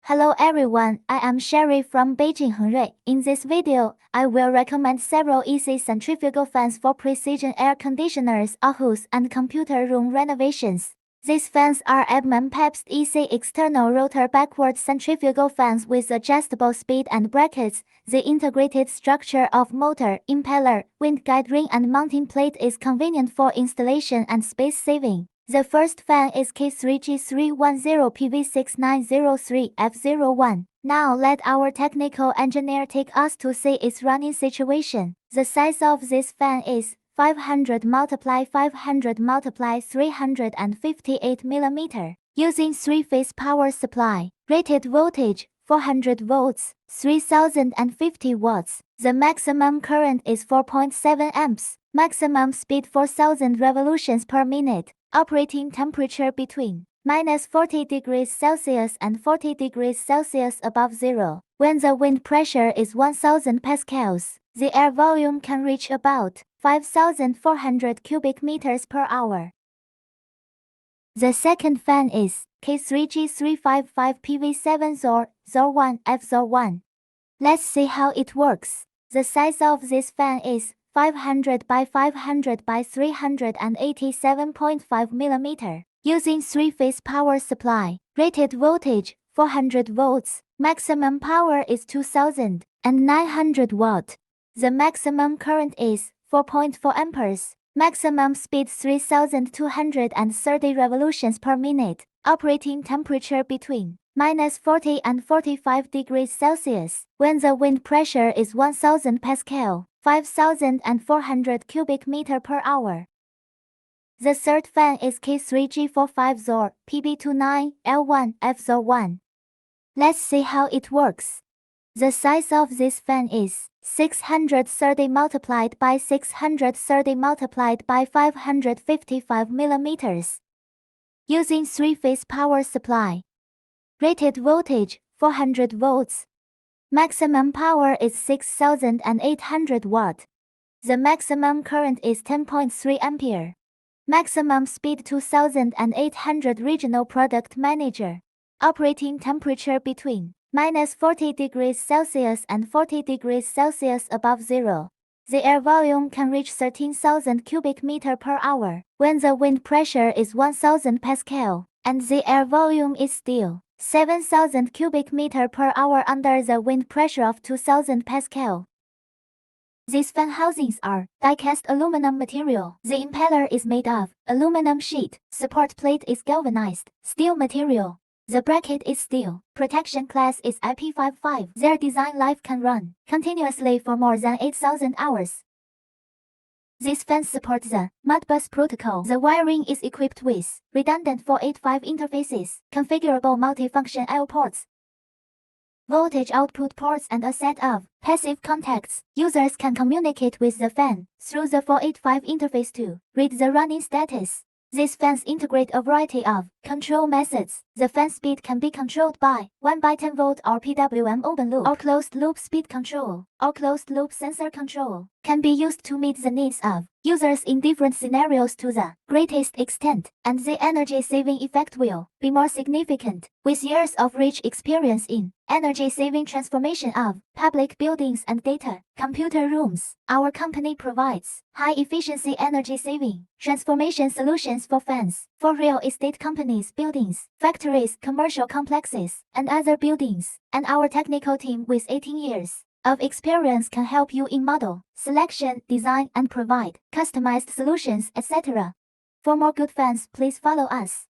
Hello everyone, I am Sherry from Beijing Hengrui. In this video, I will recommend several easy centrifugal fans for precision air conditioners, office and computer room renovations. These fans are ebm-papst easy external rotor backward centrifugal fans with adjustable speed and brackets. The integrated structure of motor, impeller, wind guide ring and mounting plate is convenient for installation and space saving. The first fan is K3G310-PV69-03 F01. Now let our technical engineer take us to see its running situation. The size of this fan is 500 x 500 x 358 mm. Using 3-phase power supply. Rated voltage 400 volts, 3050 watts. The maximum current is 4.7 amps. Maximum speed 4000 revolutions per minute. Operating temperature between -40 degrees Celsius and 40 degrees Celsius above zero. When the wind pressure is 1000 pascals, the air volume can reach about 5400 cubic meters per hour. The second fan is K3G355-PV70-01 F01. Let's see how it works. The size of this fan is 500 by 500 by 387.5 mm. Using 3-phase power supply. Rated voltage 400 volts. Maximum power is 2900 watt. The maximum current is 4.4 amperes. Maximum speed 3230 revolutions per minute. Operating temperature between -40 and 45 degrees Celsius. When the wind pressure is 1000 pascal, 5400 cubic meter per hour. The third fan is K3G450-PB29-L1 F01. Let's see how it works. The size of this fan is 630 multiplied by 630 multiplied by 555 millimeters. Using 3-phase power supply. Rated voltage 400 volts. Maximum power is 6800 watt. The maximum current is 10.3 ampere. Maximum speed 2800 Regional Product Manager. Operating temperature between -40 degrees Celsius and 40 degrees Celsius above zero. The air volume can reach 13,000 cubic meter per hour when the wind pressure is 1000 pascal, and the air volume is still 7000 cubic meter per hour under the wind pressure of 2000 pascal. These fan housings are die-cast aluminum material. The impeller is made of aluminum sheet. Support plate is galvanized steel material. The bracket is steel. Protection class is IP55. Their design life can run continuously for more than 8000 hours. These fans support the Modbus protocol. The wiring is equipped with redundant 485 interfaces, configurable multifunction I/O ports, voltage output ports and a set of passive contacts. Users can communicate with the fan through the 485 interface to read the running status. These fans integrate a variety of control methods. The fan speed can be controlled by 1x10 volt or PWM open loop or closed loop speed control or closed loop sensor control. Can be used to meet the needs of users in different scenarios to the greatest extent, and the energy saving effect will be more significant. With years of rich experience in energy saving transformation of public buildings and data computer rooms, our company provides high efficiency energy saving transformation solutions for fans for real estate companies, buildings, factories, commercial complexes, and other buildings. And our technical team with 18 years of experience can help you in model selection, design, and provide customized solutions, etc. For more good fans, please follow us.